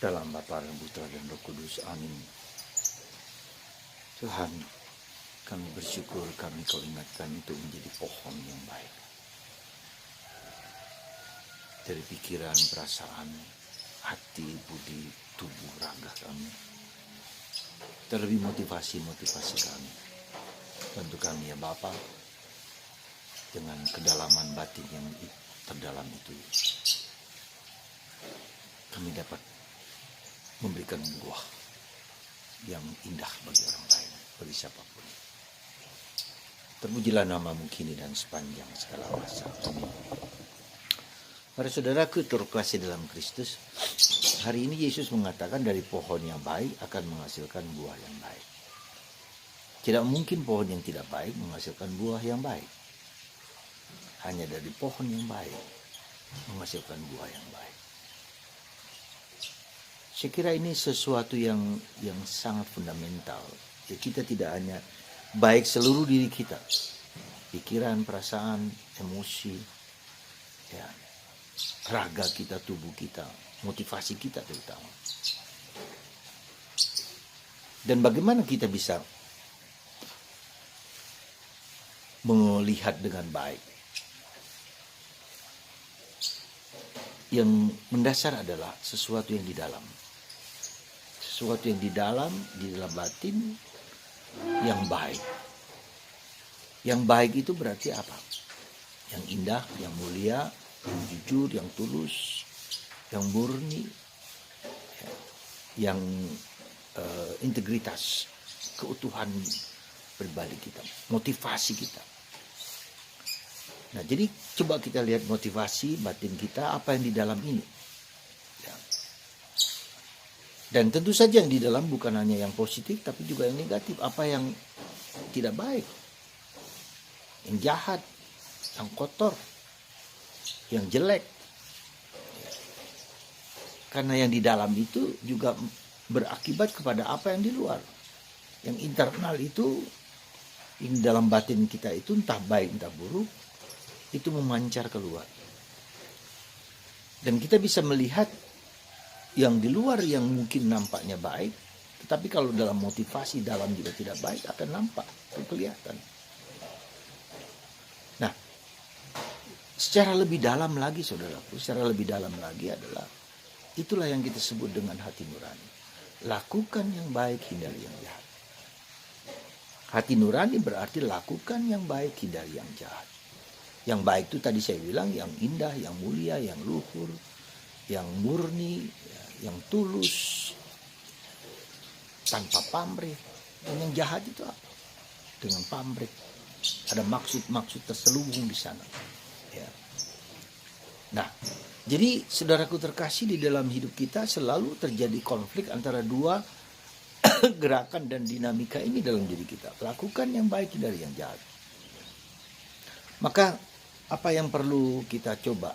Dalam Bapa dan Putra dan Roh Kudus. Amin. Tuhan, kami bersyukur Kau ingatkan untuk menjadi pohon yang baik. Dari pikiran, perasaan, hati, budi, tubuh, raga kami. Terlebih motivasi kami. Bantu kami ya Bapa, dengan kedalaman batin yang terdalam itu, kami dapat memberikan buah yang indah bagi orang lain, bagi siapapun. Terpujilah namamu kini dan sepanjang segala masa. Amin. Para saudaraku terkasih dalam Kristus, hari ini Yesus mengatakan dari pohon yang baik akan menghasilkan buah yang baik. Tidak mungkin pohon yang tidak baik menghasilkan buah yang baik. Hanya dari pohon yang baik menghasilkan buah yang baik. Saya kira ini sesuatu yang sangat fundamental. Ya, kita tidak hanya baik seluruh diri kita, pikiran, perasaan, emosi, ya, raga kita, tubuh kita, motivasi kita terutama. Dan bagaimana kita bisa melihat dengan baik? Yang mendasar adalah sesuatu yang di dalam. Sesuatu yang di dalam batin yang baik. Yang baik itu berarti apa? Yang indah, yang mulia, yang jujur, yang tulus, yang murni, yang integritas, keutuhan pribadi kita, motivasi kita. Nah, jadi coba kita lihat motivasi batin kita, apa yang di dalam ini. Ya. Dan tentu saja yang di dalam bukan hanya yang positif, tapi juga yang negatif. Apa yang tidak baik, yang jahat, yang kotor, yang jelek. Ya. Karena yang di dalam itu juga berakibat kepada apa yang di luar. Yang internal itu, yang dalam batin kita itu entah baik entah buruk, itu memancar keluar. Dan kita bisa melihat yang di luar yang mungkin nampaknya baik, tetapi kalau dalam motivasi dalam juga tidak baik, akan nampak, akan kelihatan. Nah, secara lebih dalam lagi saudaraku, secara lebih dalam lagi adalah, itulah yang kita sebut dengan hati nurani. Lakukan yang baik, hindari yang jahat. Hati nurani berarti lakukan yang baik, hindari yang jahat. Yang baik itu tadi saya bilang yang indah, yang mulia, yang luhur, yang murni, yang tulus, tanpa pamrih. Dan yang jahat itu apa? Dengan pamrih. Ada maksud-maksud terselubung di sana. Ya. Nah, jadi saudaraku terkasih, di dalam hidup kita selalu terjadi konflik antara dua gerakan dan dinamika ini dalam diri kita. Lakukan yang baik dari yang jahat. Maka apa yang perlu kita coba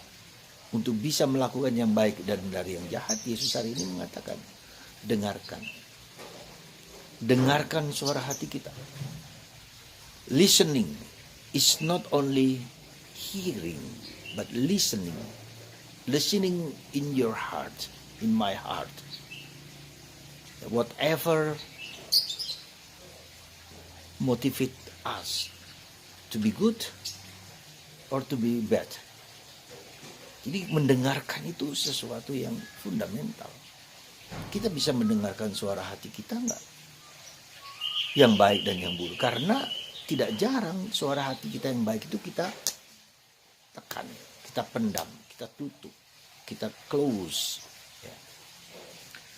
untuk bisa melakukan yang baik dan dari yang jahat? Yesus hari ini mengatakan, dengarkan. Dengarkan suara hati kita. Listening is not only hearing, but listening. Listening in your heart, in my heart. Whatever motivate us to be good or to be bad. Jadi mendengarkan itu sesuatu yang fundamental. Kita bisa mendengarkan suara hati kita enggak? Yang baik dan yang buruk. Karena tidak jarang suara hati kita yang baik itu kita tekan, kita pendam, kita tutup, kita close.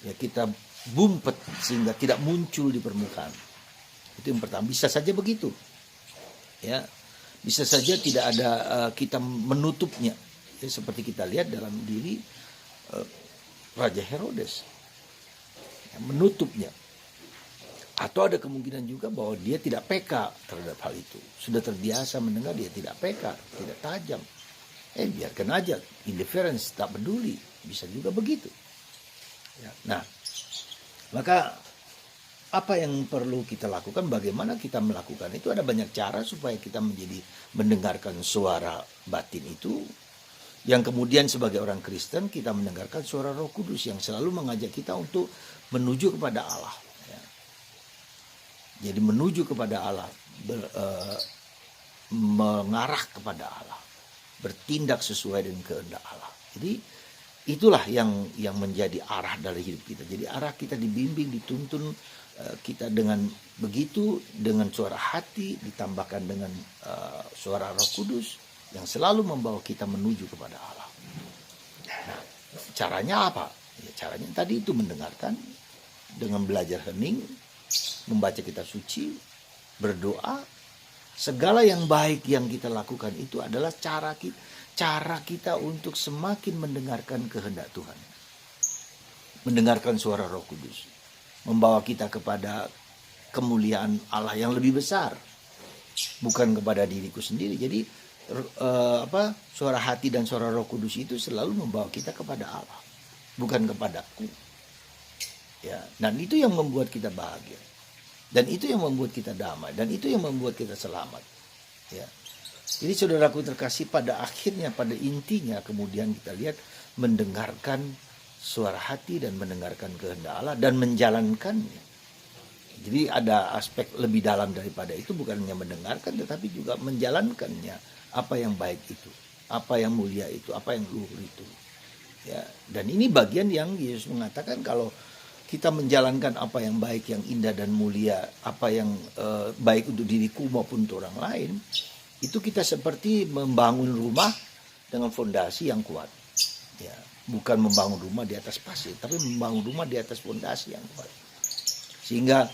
Ya, kita bumpet sehingga tidak muncul di permukaan. Itu yang pertama. Bisa saja begitu. Ya. Bisa saja tidak ada kita menutupnya. Ya, seperti kita lihat dalam diri Raja Herodes. Ya, menutupnya. Atau ada kemungkinan juga bahwa dia tidak peka terhadap hal itu. Sudah terbiasa mendengar, dia tidak peka, tidak tajam. Biarkan aja, indifference, tak peduli. Bisa juga begitu. Ya, nah, maka apa yang perlu kita lakukan, bagaimana kita melakukan itu, ada banyak cara supaya kita mendengarkan suara batin itu Yang kemudian sebagai orang Kristen kita mendengarkan suara Roh Kudus yang selalu mengajak kita untuk menuju kepada Allah. Ya. Jadi menuju kepada Allah, mengarah kepada Allah, bertindak sesuai dengan kehendak Allah. Jadi itulah yang menjadi arah dari hidup kita. Jadi arah kita dibimbing, dituntun kita dengan begitu, dengan suara hati ditambahkan dengan suara Roh Kudus yang selalu membawa kita menuju kepada Allah. Nah, caranya apa? Ya, caranya tadi itu mendengarkan dengan belajar hening, membaca kitab suci, berdoa. Segala yang baik yang kita lakukan itu adalah cara kita untuk semakin mendengarkan kehendak Tuhan. Mendengarkan suara Roh Kudus. Membawa kita kepada kemuliaan Allah yang lebih besar. Bukan kepada diriku sendiri. Jadi suara hati dan suara Roh Kudus itu selalu membawa kita kepada Allah, bukan kepadaku. Ya, dan itu yang membuat kita bahagia, dan itu yang membuat kita damai, dan itu yang membuat kita selamat. Ya, jadi saudaraku terkasih, pada akhirnya, pada intinya, kemudian kita lihat mendengarkan suara hati dan mendengarkan kehendak Allah dan menjalankannya. Jadi ada aspek lebih dalam daripada itu, bukan hanya mendengarkan, tetapi juga menjalankannya. Apa yang baik itu, apa yang mulia itu, apa yang luhur itu. Ya, dan ini bagian yang Yesus mengatakan kalau kita menjalankan apa yang baik, yang indah dan mulia, apa yang baik untuk diriku maupun untuk orang lain, itu kita seperti membangun rumah dengan fondasi yang kuat. Ya, bukan membangun rumah di atas pasir, tapi membangun rumah di atas fondasi yang kuat. Sehingga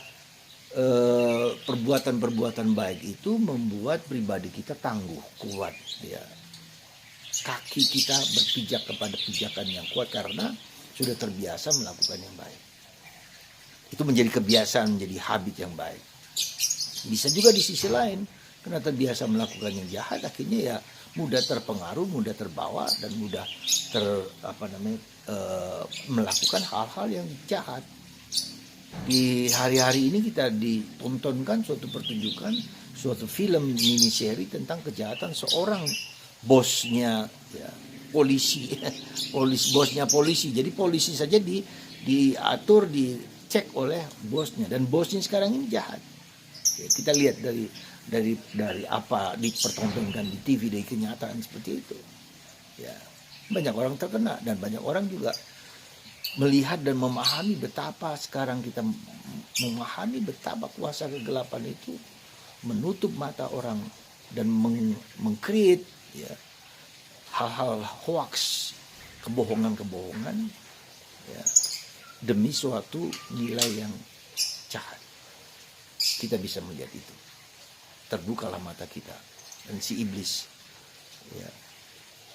perbuatan-perbuatan baik itu membuat pribadi kita tangguh, kuat. Ya. Kaki kita berpijak kepada pijakan yang kuat karena sudah terbiasa melakukan yang baik. Itu menjadi kebiasaan, menjadi habit yang baik. Bisa juga di sisi lain, karena terbiasa melakukan yang jahat, akhirnya ya mudah terpengaruh, mudah terbawa, dan mudah melakukan hal-hal yang jahat. Di hari-hari ini kita ditontonkan suatu pertunjukan, suatu film miniseri tentang kejahatan seorang bosnya, ya, polisi, bosnya polisi. Jadi polisi saja diatur, dicek oleh bosnya, dan bosnya sekarang ini jahat. Ya, kita lihat dari apa dipertontonkan di TV, dari kenyataan seperti itu. Ya, banyak orang terkena dan banyak orang juga melihat dan memahami betapa sekarang kita memahami betapa kuasa kegelapan itu menutup mata orang dan mengcreate, ya, hal-hal hoax, kebohongan-kebohongan, ya, demi suatu nilai yang jahat. Kita bisa melihat itu. Terbukalah mata kita, dan si iblis, ya,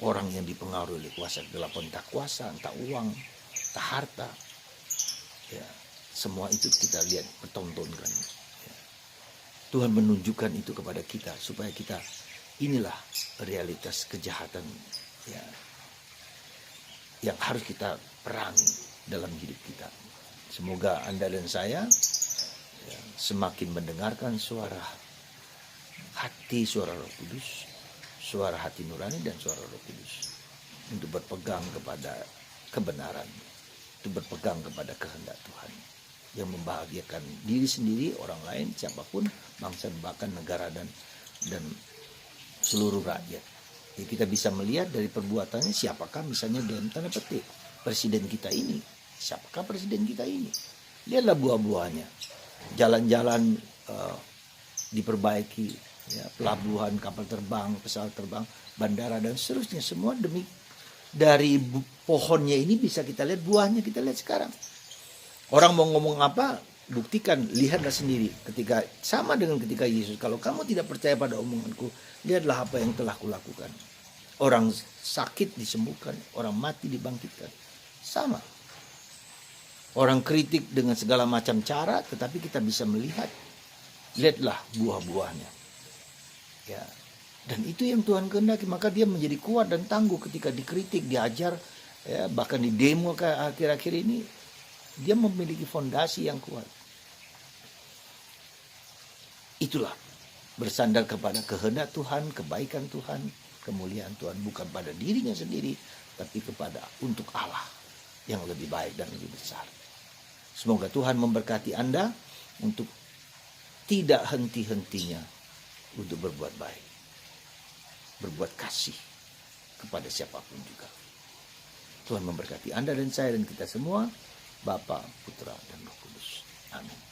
orang yang dipengaruhi oleh kuasa kegelapan, entah kuasa, entah uang, entah harta, ya, semua itu kita lihat, pertontonkan. Ya. Tuhan menunjukkan itu kepada kita supaya kita, inilah realitas kejahatan, ya, yang harus kita perangi dalam hidup kita. Semoga Anda dan saya, ya, semakin mendengarkan suara hati, suara Roh Kudus, suara hati nurani dan suara Roh Kudus, untuk berpegang kepada kebenaran, untuk berpegang kepada kehendak Tuhan yang membahagiakan diri sendiri, orang lain, siapapun, bangsa, bahkan negara dan seluruh rakyat. Jadi kita bisa melihat dari perbuatannya siapakah, misalnya dalam tanda petik presiden kita ini, siapakah presiden kita ini. Lihatlah buah-buahnya, jalan-jalan diperbaiki, ya, pelabuhan, kapal terbang, pesawat terbang, bandara dan seterusnya, semua demi dari pohonnya ini bisa kita lihat buahnya, kita lihat sekarang. Orang mau ngomong apa, buktikan, lihatlah sendiri. Ketika sama dengan ketika Yesus, kalau kamu tidak percaya pada omonganku, lihatlah apa yang telah kulakukan. Orang sakit disembuhkan, orang mati dibangkitkan. Sama. Orang kritik dengan segala macam cara, tetapi kita bisa melihat, lihatlah buah-buahnya. Ya. Dan itu yang Tuhan kehendaki, maka dia menjadi kuat dan tangguh ketika dikritik, diajar, ya, bahkan di demo akhir-akhir ini, dia memiliki fondasi yang kuat. Itulah bersandar kepada kehendak Tuhan, kebaikan Tuhan, kemuliaan Tuhan bukan pada dirinya sendiri, tapi kepada untuk Allah yang lebih baik dan lebih besar. Semoga Tuhan memberkati Anda untuk tidak henti-hentinya untuk berbuat baik, berbuat kasih kepada siapapun juga. Tuhan memberkati Anda dan saya dan kita semua, Bapa, Putra, dan Roh Kudus. Amin.